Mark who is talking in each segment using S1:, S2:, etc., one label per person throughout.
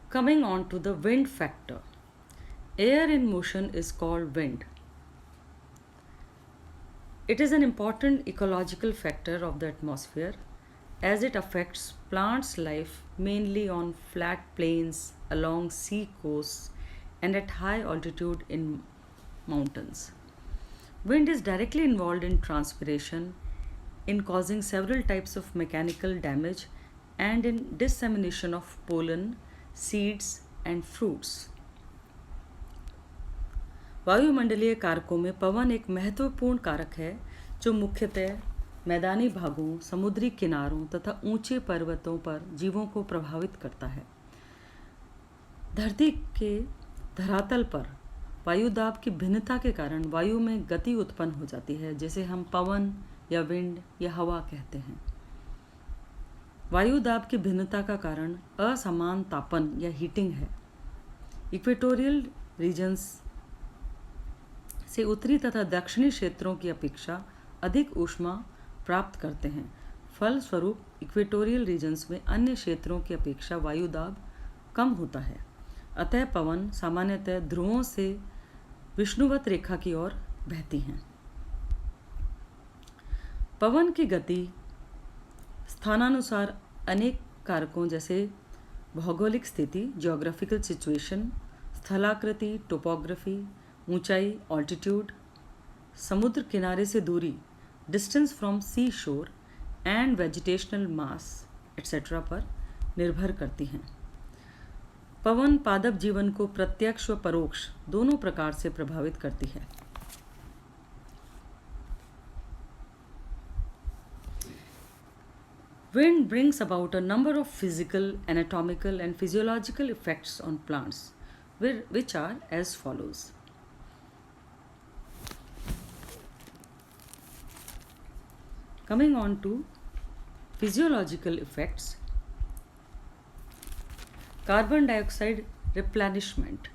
S1: Coming on to the wind factor. Air in motion is called wind. It is an important ecological factor of the atmosphere as it affects plants' life mainly on flat plains, along sea coasts, and at high altitude in mountains. Wind is directly involved in transpiration, in causing several types of mechanical damage, and in dissemination of pollen, seeds, and fruits. वायुमंडलीय कारकों में पवन एक महत्वपूर्ण कारक है जो मुख्यतः मैदानी भागों, समुद्री किनारों तथा ऊंचे पर्वतों पर जीवों को प्रभावित करता है। धरती के धरातल पर वायुदाब की भिन्नता के कारण वायु में गति उत्पन्न हो जाती है, जिसे हम पवन या विंड या हवा कहते हैं। वायुदाब की भिन्नता का कारण असमान तापन या हीटिंग है। इक्वेटोरियल रीजन्स से उत्तरी तथा दक्षिणी क्षेत्रों की अपेक्षा अधिक ऊष्मा प्राप्त करते हैं। फलस्वरूप इक्वेटोरियल रीजन्स में अन्य क्षेत्रों की अपेक्षा वायुदाब कम होता है। अतः पवन सामान्यतः ध्रुवों से विषुवत रेखा की ओर बहती हैं। पवन की गति स्थानानुसार अनेक कारकों जैसे भौगोलिक स्थिति, जियोग्राफिकल सिचुएशन, स्थलाकृति, टोपोग्राफी, ऊंचाई, ऑल्टीट्यूड, समुद्र किनारे से दूरी, डिस्टेंस फ्रॉम सी शोर एंड वेजिटेशनल मास एट्सेट्रा पर निर्भर करती हैं। पवन पादप जीवन को प्रत्यक्ष व परोक्ष दोनों प्रकार से प्रभावित करती है। Wind brings about a number of physical, anatomical, and physiological effects on plants, which are as follows. Coming on to physiological effects, carbon dioxide replenishment.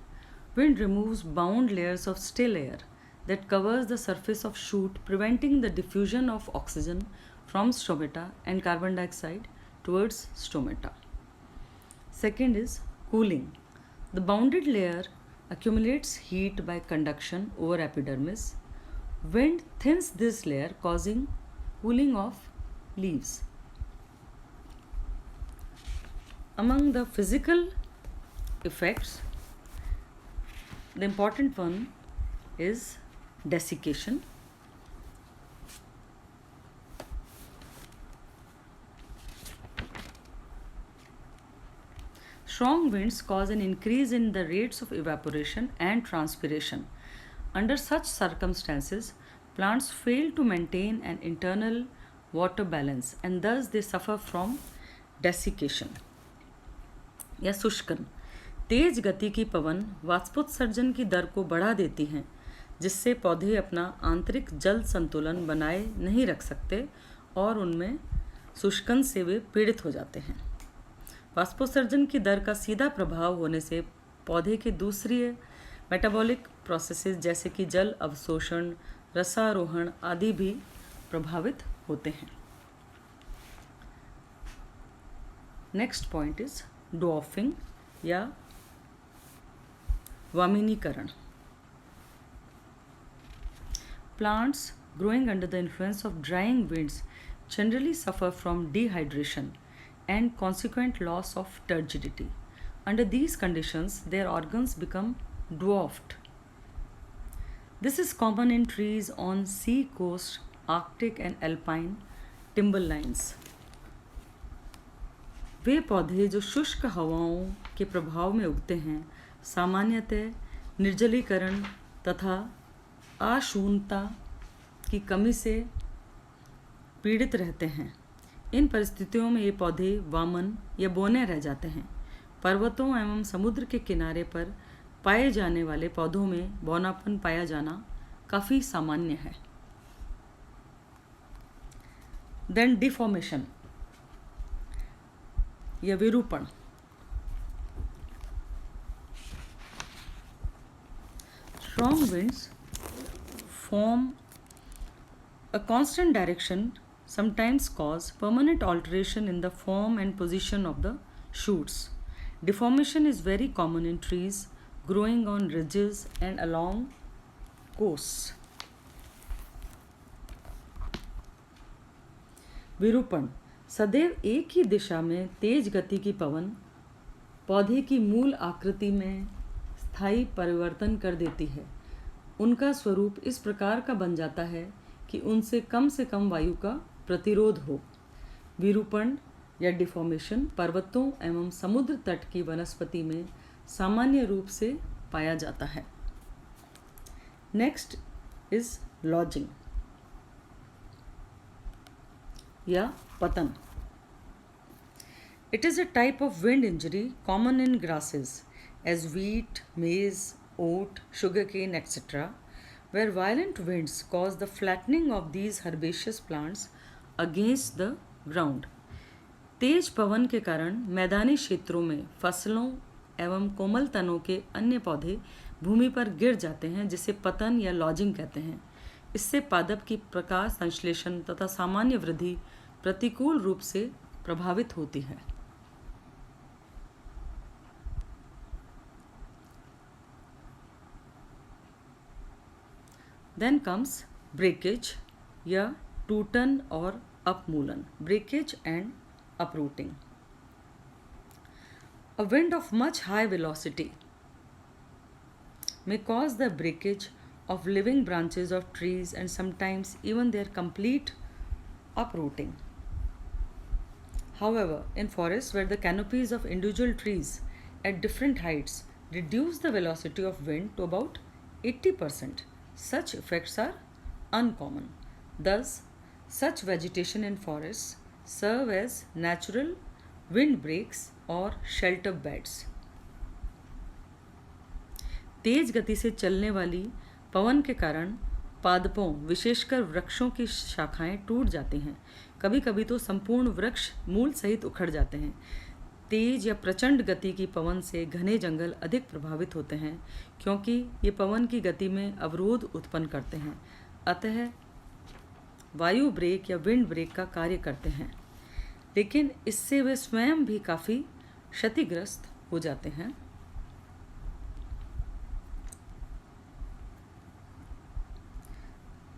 S1: Wind removes bound layers of still air that covers the surface of shoot, preventing the diffusion of oxygen from stomata and carbon dioxide towards stomata. Second is cooling. The bounded layer accumulates heat by conduction over epidermis. Wind thins this layer, causing cooling of leaves. Among the physical effects, the important one is desiccation. Strong winds cause an increase in the rates of evaporation and transpiration. Under such circumstances, plants fail to maintain an internal water balance and thus they suffer from desiccation या शुष्कन। तेज गति की पवन वाष्पोत्सर्जन की दर को बढ़ा देती हैं, जिससे पौधे अपना आंतरिक जल संतुलन बनाए नहीं रख सकते और उनमें शुष्कन से वे पीड़ित हो जाते हैं। वाष्पोत्सर्जन की दर का सीधा प्रभाव होने से पौधे के दूसरी मेटाबॉलिक प्रोसेसेस जैसे कि जल अवशोषण, रसारोहण आदि भी प्रभावित होते हैं। नेक्स्ट पॉइंट इज ड्वार्फिंग या वामिनीकरण। Plants growing under the influence of drying winds generally suffer from dehydration and consequent loss of turgidity. Under these conditions, their organs become dwarfed. This is common in trees on sea coast, Arctic and alpine timberlines. वे पौधे जो शुष्क हवाओं के प्रभाव में उगते हैं, सामान्यतः निर्जलीकरण तथा अशून्यता की कमी से पीड़ित रहते हैं। इन परिस्थितियों में ये पौधे वामन या बौने रह जाते हैं। पर्वतों एवं समुद्र के किनारे पर पाए जाने वाले पौधों में बौनापन पाया जाना काफ़ी सामान्य है। देन डिफॉर्मेशन या विरूपण। Strong winds form a constant direction sometimes cause permanent alteration in the form and position of the shoots. Deformation is very common in trees growing on ridges and along coasts. विरूपण सदैव एक ही दिशा में तेज गति की पवन पौधे की मूल आकृति में स्थायी परिवर्तन कर देती है। उनका स्वरूप इस प्रकार का बन जाता है कि उनसे कम वायु का प्रतिरोध हो। विरूपण या डिफॉर्मेशन पर्वतों एवं समुद्र तट की वनस्पति में सामान्य रूप से पाया जाता है। नेक्स्ट इज लॉजिंग या पतन। It is a type of wind injury common in grasses as wheat, maize, oat, sugarcane, etc., where violent winds cause the flattening of these herbaceous plants against the ground. तेज पवन के कारण मैदानी क्षेत्रों में फसलों एवं कोमल तनों के अन्य पौधे भूमि पर गिर जाते हैं, जिसे पतन या लॉजिंग कहते हैं। इससे पादप की प्रकाश संश्लेषण तथा सामान्य वृद्धि प्रतिकूल रूप से प्रभावित होती है। Then comes breakage या टूटन और अपमूलन, breakage and uprooting. A wind of much high velocity may cause the breakage of living branches of trees and sometimes even their complete uprooting. However, in forests where the canopies of individual trees at different heights reduce the velocity of wind to about 80%, such effects are uncommon. Thus, such vegetation in forests serve as natural windbreaks or shelter beds. तेज गति से चलने वाली पवन के कारण पादपों विशेषकर वृक्षों की शाखाएं टूट जाती हैं। कभी कभी तो संपूर्ण वृक्ष मूल सहित उखड़ जाते हैं। तेज या प्रचंड गति की पवन से घने जंगल अधिक प्रभावित होते हैं, क्योंकि ये पवन की गति में अवरोध उत्पन्न करते हैं, अतः वायु ब्रेक या विंड ब्रेक का कार्य करते हैं, लेकिन इससे वे स्वयं भी काफ़ी क्षतिग्रस्त हो जाते हैं।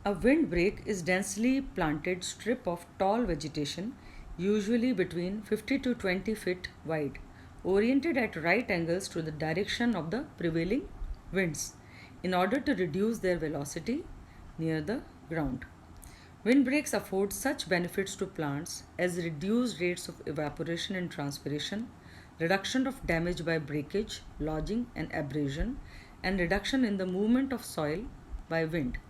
S1: A windbreak is densely planted strip of tall vegetation, usually between 50 to 20 feet wide, oriented at right angles to the direction of the prevailing winds, in order to reduce their velocity near the ground. Windbreaks afford such benefits to plants as reduced rates of evaporation and transpiration, reduction of damage by breakage, lodging, and abrasion, and reduction in the movement of soil by wind.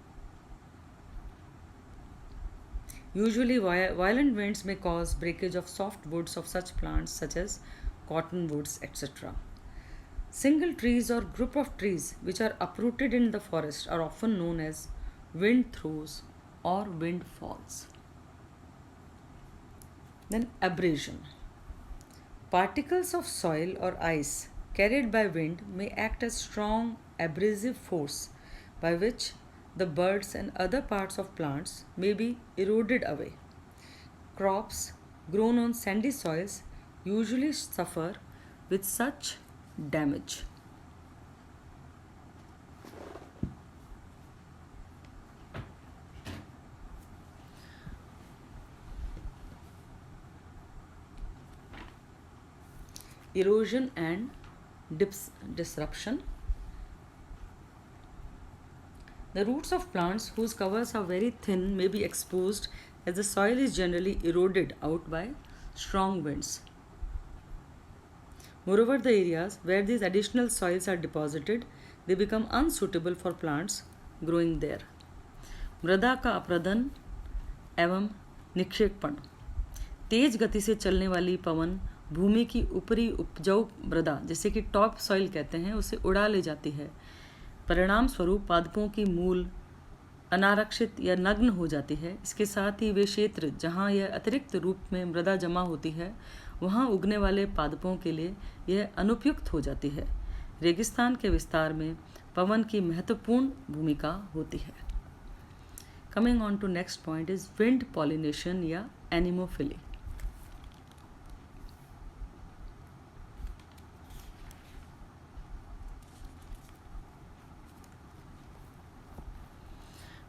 S1: Usually, violent winds may cause breakage of soft woods of such plants such as cottonwoods, etc. Single trees or group of trees which are uprooted in the forest are often known as wind throws or windfalls. Then abrasion. Particles of soil or ice carried by wind may act as strong abrasive force by which the birds and other parts of plants may be eroded away. Crops grown on sandy soils usually suffer with such damage. Erosion and disruption. The roots of plants whose covers are very thin may be exposed as the soil is generally eroded out by strong winds. Moreover, the areas where these additional soils are deposited, they become unsuitable for plants growing there. मृदा का अपरदन एवं निक्षेपण। तेज गति से चलने वाली पवन भूमि की ऊपरी उपजाऊ मृदा, जैसे कि टॉप सॉइल कहते हैं, उसे उड़ा ले जाती है। परिणाम स्वरूप पादपों की मूल अनारक्षित या नग्न हो जाती है। इसके साथ ही वे क्षेत्र जहाँ यह अतिरिक्त रूप में मृदा जमा होती है, वहाँ उगने वाले पादपों के लिए यह अनुपयुक्त हो जाती है। रेगिस्तान के विस्तार में पवन की महत्वपूर्ण भूमिका होती है। Coming on to next point is wind pollination या एनिमोफिली।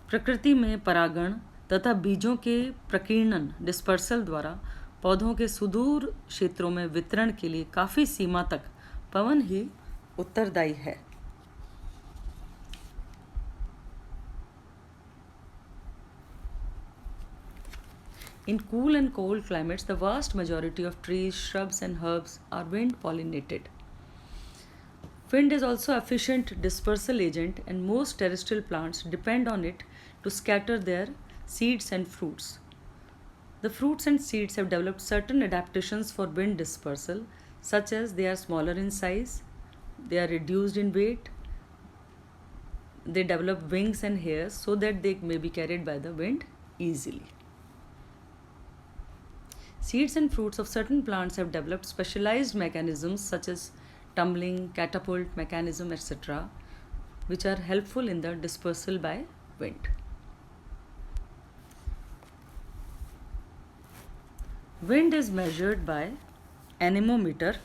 S1: प्रकृति में परागण तथा बीजों के प्रकीर्णन डिस्पर्सल द्वारा पौधों के सुदूर क्षेत्रों में वितरण के लिए काफ़ी सीमा तक पवन ही उत्तरदायी है। In cool and cold climates, the vast majority of trees, shrubs, and herbs are wind pollinated. Wind is also an efficient dispersal agent, and most terrestrial plants depend on it to scatter their seeds and fruits. The fruits and seeds have developed certain adaptations for wind dispersal, such as they are smaller in size, they are reduced in weight, they develop wings and hairs so that they may be carried by the wind easily. Seeds and fruits of certain plants have developed specialized mechanisms such as tumbling, catapult mechanism, etc., which are helpful in the dispersal by wind. Wind is measured by anemometer.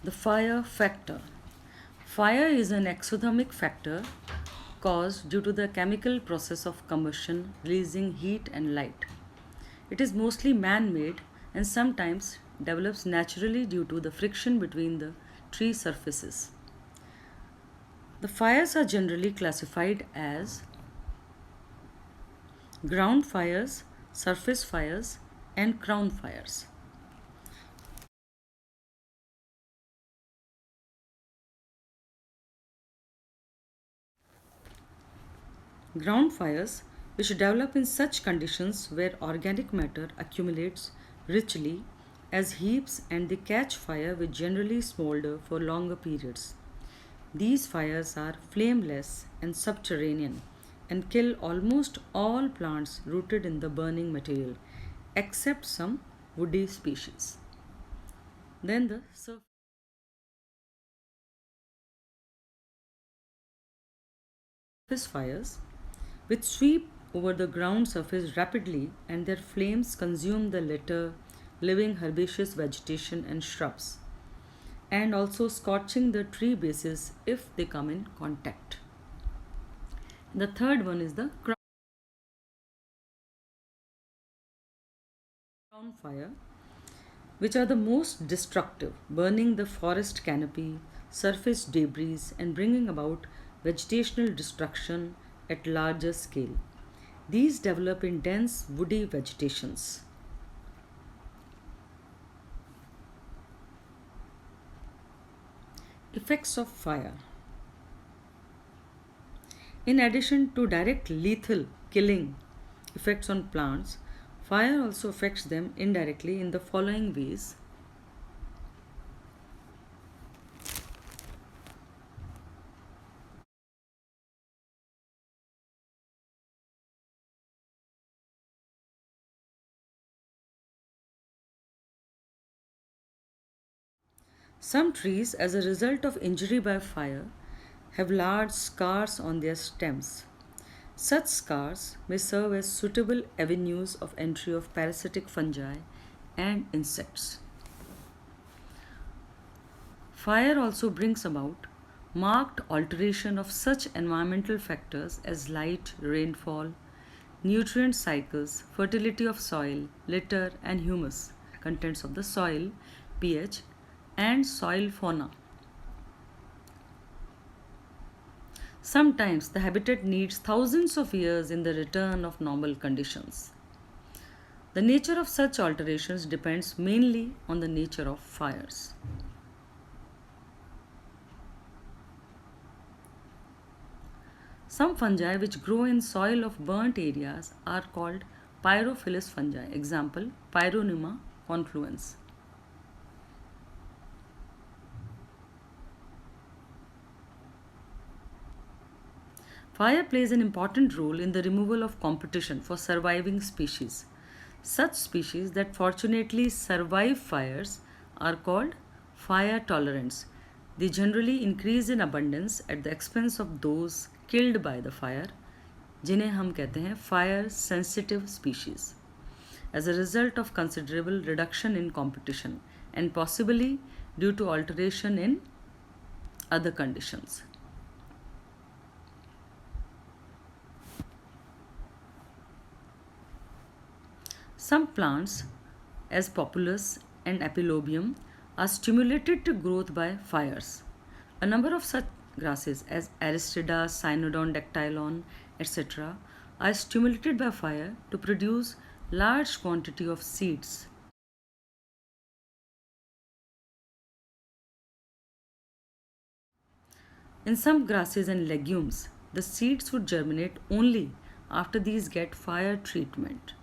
S1: The fire factor. Fire is an exothermic factor caused due to the chemical process of combustion releasing heat and light. It is mostly man made and sometimes develops naturally due to the friction between the tree surfaces. The fires are generally classified as ground fires, surface fires, and crown fires. Ground fires, which develop in such conditions where organic matter accumulates richly as heaps and they catch fire which generally smolder for longer periods. These fires are flameless and subterranean and kill almost all plants rooted in the burning material except some woody species. Then the surface fires, which sweep over the ground surface rapidly and their flames consume the later living herbaceous vegetation and shrubs, and also scorching the tree bases if they come in contact. The third one is the crown fire, which are the most destructive, burning the forest canopy, surface debris, and bringing about vegetational destruction at larger scale. These develop in dense woody vegetations. Effects of fire. In addition to direct lethal killing effects on plants, fire also affects them indirectly in the following ways. Some trees, as a result of injury by fire, have large scars on their stems. Such scars may serve as suitable avenues of entry of parasitic fungi and insects. Fire also brings about marked alteration of such environmental factors as light, rainfall, nutrient cycles, fertility of soil, litter, and humus contents of the soil, pH, and soil fauna. Sometimes the habitat needs thousands of years in the return of normal conditions. The nature of such alterations depends mainly on the nature of fires. Some fungi which grow in soil of burnt areas are called pyrophilous fungi. Example, Pyronema confluens. Fire plays an important role in the removal of competition for surviving species. Such species that fortunately survive fires are called fire tolerants. They generally increase in abundance at the expense of those killed by the fire, जिन्हें हम कहते हैं fire sensitive species, as a result of considerable reduction in competition and possibly due to alteration in other conditions. Some plants, as Populus and Epilobium, are stimulated to growth by fires. A number of such grasses, as Aristida, Cynodon dactylon, etc., are stimulated by fire to produce large quantity of seeds. In some grasses and legumes, the seeds would germinate only after these get fire treatment.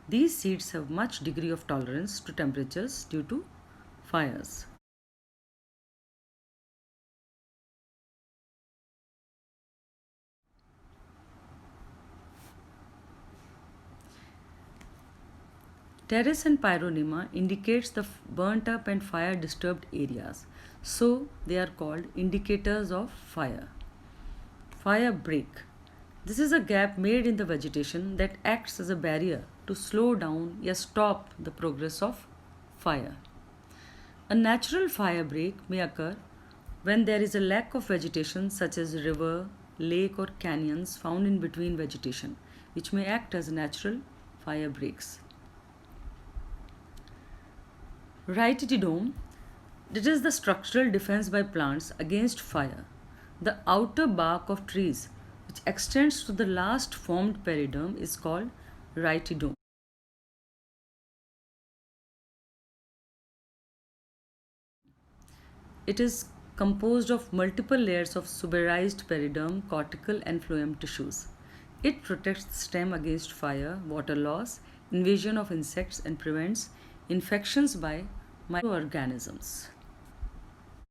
S1: These seeds have much degree of tolerance to temperatures due to fires. Terrace and Pyronema indicates the burnt up and fire disturbed areas, so they are called indicators of fire. Fire break. This is a gap made in the vegetation that acts as a barrier to slow down or stop the progress of fire. A natural fire break may occur when there is a lack of vegetation such as river, lake or canyons found in between vegetation, which may act as natural fire breaks. Rhytidome, that is the structural defense by plants against fire. The outer bark of trees, which extends to the last formed periderm, is called rhytidome. It is composed of multiple layers of suberized periderm, cortical and phloem tissues. It protects the stem against fire, water loss, invasion of insects and prevents infections by microorganisms.